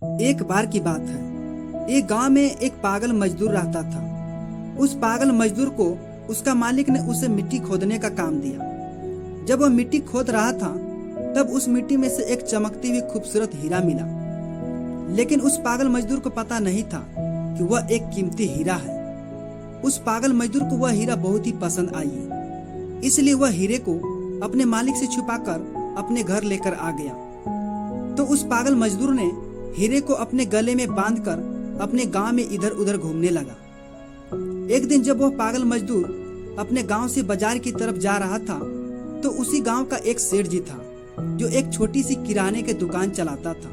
एक बार की बात है। एक गांव में एक पागल मजदूर रहता था। उस पागल मजदूर को उसका मालिक ने उसे मिट्टी खोदने का काम दिया। जब वह मिट्टी खोद रहा था तब उस मिट्टी में से एक चमकती हुई खूबसूरत हीरा मिला। लेकिन उस पागल मजदूर को पता नहीं था कि वह एक कीमती हीरा है। उस पागल मजदूर को वह हीरा बहुत ही पसंद आई, इसलिए वह हीरे को अपने मालिक से छुपाकर अपने घर लेकर आ गया। तो उस पागल मजदूर ने हीरे को अपने गले में बांधकर अपने गांव में इधर उधर घूमने लगा। एक दिन जब वह पागल मजदूर अपने गांव से बाजार की तरफ जा रहा था तो उसी गांव का एक सेठ जी था जो एक छोटी सी किराने की दुकान चलाता था।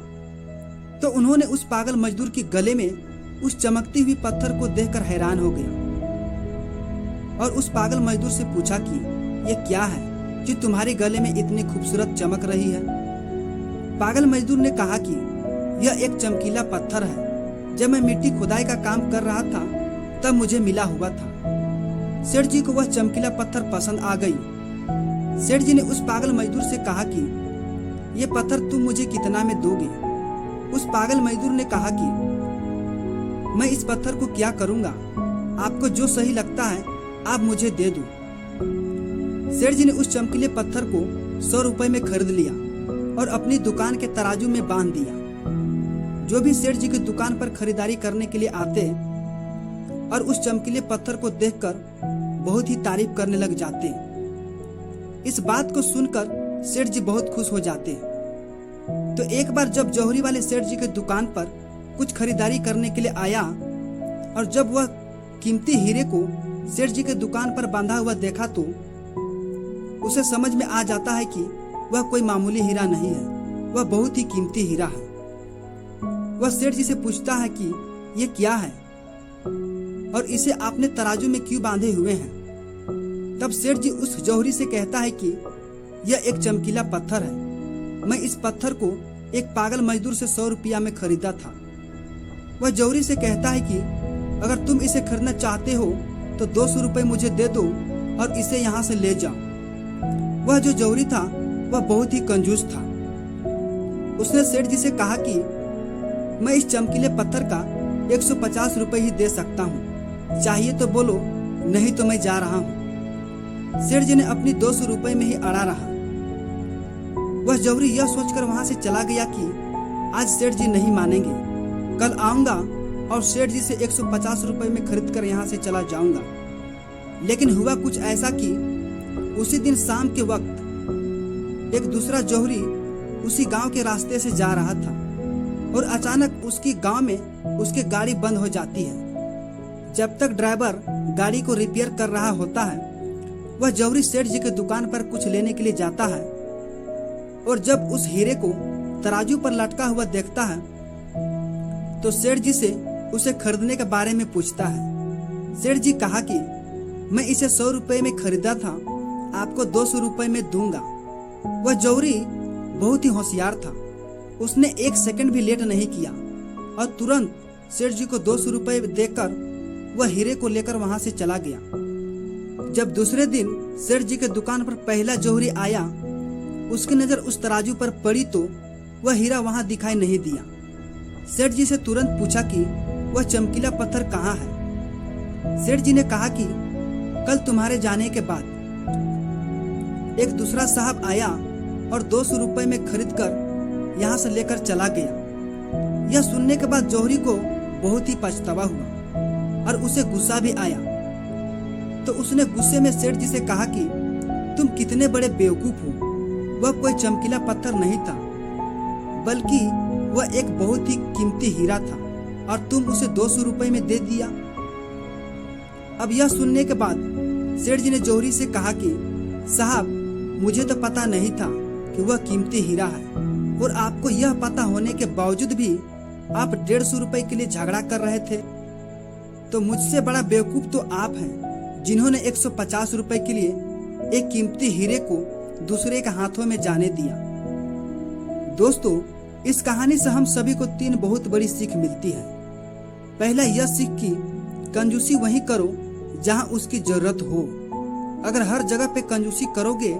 तो उन्होंने उस पागल मजदूर के गले में उस चमकती हुई पत्थर को देखकर हैरान हो गया और उस पागल मजदूर से पूछा कि यह क्या है जो तुम्हारे गले में इतनी खूबसूरत चमक रही है। पागल मजदूर ने कहा कि यह एक चमकीला पत्थर है, जब मैं मिट्टी खुदाई का काम कर रहा था तब मुझे मिला हुआ था। सेठ जी को वह चमकीला पत्थर पसंद आ गई। सेठ जी ने उस पागल मजदूर से कहा कि यह पत्थर तुम मुझे कितना में दोगे। उस पागल मजदूर ने कहा कि मैं इस पत्थर को क्या करूंगा, आपको जो सही लगता है आप मुझे दे दो। सेठ जी ने उस चमकीले पत्थर को 100 रुपए में खरीद लिया और अपनी दुकान के तराजू में बांध दिया। जो भी सेठ जी की दुकान पर खरीदारी करने के लिए आते और उस चमकीले पत्थर को देखकर बहुत ही तारीफ करने लग जाते। इस बात को सुनकर सेठ जी बहुत खुश हो जाते। तो एक बार जब जौहरी वाले सेठ जी की दुकान पर कुछ खरीदारी करने के लिए आया और जब वह कीमती हीरे को सेठ जी की दुकान पर बांधा हुआ देखा तो उसे समझ में आ जाता है कि वह कोई मामूली हीरा नहीं है, वह बहुत ही कीमती हीरा है। वह सेठ जी से पूछता है कि यह क्या है और इसे आपने तराजू में क्यों बांधे हुए हैं। तब सेठ जी उस जौहरी से कहता है कि यह एक चमकीला पत्थर है, मैं इस पत्थर को एक पागल मजदूर से 100 रुपया में खरीदा था। वह जौहरी से कहता है कि अगर तुम इसे खरीदना चाहते हो तो 200 रुपए मुझे दे दो और इसे यहाँ से ले जाओ। वह जो जौहरी था वह बहुत ही कंजूस था। उसने सेठ जी से कहा कि मैं इस चमकीले पत्थर का 150 रुपए ही दे सकता हूँ, चाहिए तो बोलो, नहीं तो मैं जा रहा हूँ। सेठ जी ने अपनी 200 रुपए में ही अड़ा रहा। वह जौहरी यह सोचकर वहां से चला गया कि आज सेठ जी नहीं मानेंगे, कल आऊंगा और सेठ जी से 150 रुपए में खरीद कर यहाँ से चला जाऊंगा। लेकिन हुआ कुछ ऐसा कि उसी दिन शाम के वक्त एक दूसरा जौहरी उसी गांव के रास्ते से जा रहा था और अचानक उसकी गांव में उसकी गाड़ी बंद हो जाती है। जब तक ड्राइवर गाड़ी को रिपेयर कर रहा होता है वह जौहरी सेठ जी की दुकान पर कुछ लेने के लिए जाता है और जब उस हीरे को तराजू पर लटका हुआ देखता है तो सेठ जी से उसे खरीदने के बारे में पूछता है। सेठ जी कहा कि मैं इसे 100 रुपए में खरीदा था, आपको 200 रुपए में दूंगा। वह जौहरी बहुत ही होशियार था, उसने 1 सेकंड भी लेट नहीं किया और तुरंत सेठ जी को 200 रुपए देकर वह हीरे को लेकर वहां से चला गया। जब दूसरे दिन सेठ जी के दुकान पर पहला जौहरी आया, उसकी नजर उस तराजू पर पड़ी तो वह हीरा वहां दिखाई नहीं दिया। सेठ जी से तुरंत पूछा कि वह चमकीला पत्थर कहाँ है। सेठ जी ने कहा कि कल तुम्हारे जाने के बाद एक दूसरा साहब आया और 200 रुपए में खरीद कर यहाँ से लेकर चला गया। यह सुनने के बाद जौहरी को बहुत ही पछतावा हुआ और उसे गुस्सा भी आया। तो उसने गुस्से में सेठ जी से कहा कि तुम कितने बड़े बेवकूफ हो, वह कोई चमकीला पत्थर नहीं था बल्कि वह एक बहुत ही कीमती हीरा था और तुम उसे 200 रुपए में दे दिया। अब यह सुनने के बाद सेठ जी ने जौहरी से कहा कि साहब, मुझे तो पता नहीं था कि वह कीमती हीरा है और आपको यह पता होने के बावजूद भी आप 150 रुपए के लिए झगड़ा कर रहे थे। तो मुझसे बड़ा बेवकूफ तो आप हैं जिन्होंने 150 रुपए के लिए एक कीमती हीरे को दूसरे के हाथों में जाने दिया। दोस्तों, इस कहानी से हम सभी को 3 बहुत बड़ी सीख मिलती है। पहला यह सीख कि कंजूसी वहीं करो जहां उसकी जरूरत हो। अगर हर जगह पे कंजूसी करोगे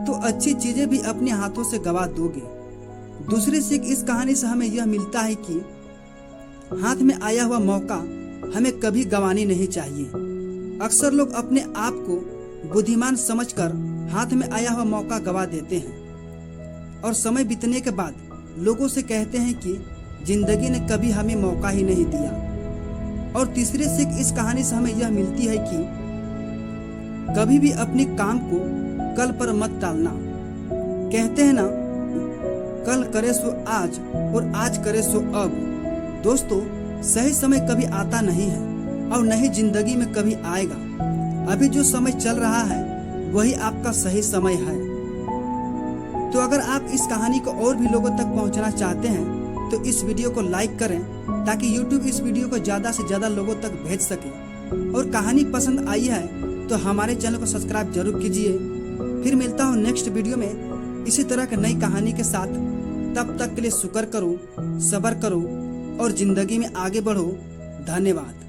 तो अच्छी चीजें भी अपने हाथों से गवा दोगे। दूसरी सीख इस कहानी से हमें यह मिलता है कि हाथ में आया हुआ मौका हमें कभी गंवानी नहीं चाहिए। अक्सर लोग अपने आप को बुद्धिमान समझकर हाथ में आया हुआ मौका गंवा देते हैं और समय बीतने के बाद लोगों से कहते हैं कि जिंदगी ने कभी हमें मौका ही नहीं दिया। और तीसरी सीख इस कहानी से हमें यह मिलती है कि कभी भी अपने काम को कल पर मत टालना। कहते हैं ना, कल करे सो आज और आज करे सो अब। दोस्तों, सही समय कभी आता नहीं है और नहीं जिंदगी में कभी आएगा। अभी जो समय चल रहा है वही आपका सही समय है। तो अगर आप इस कहानी को और भी लोगों तक पहुंचाना चाहते हैं तो इस वीडियो को लाइक करें ताकि YouTube इस वीडियो को ज़्यादा से ज़्यादा लोगों तक भेज सके। और कहानी पसंद आई है तो हमारे चैनल को सब्सक्राइब जरूर कीजिए। फिर मिलता हूँ नेक्स्ट वीडियो में इसी तरह की नई कहानी के साथ। तब तक के लिए शुक्र करो, सब्र करो और जिंदगी में आगे बढ़ो। धन्यवाद।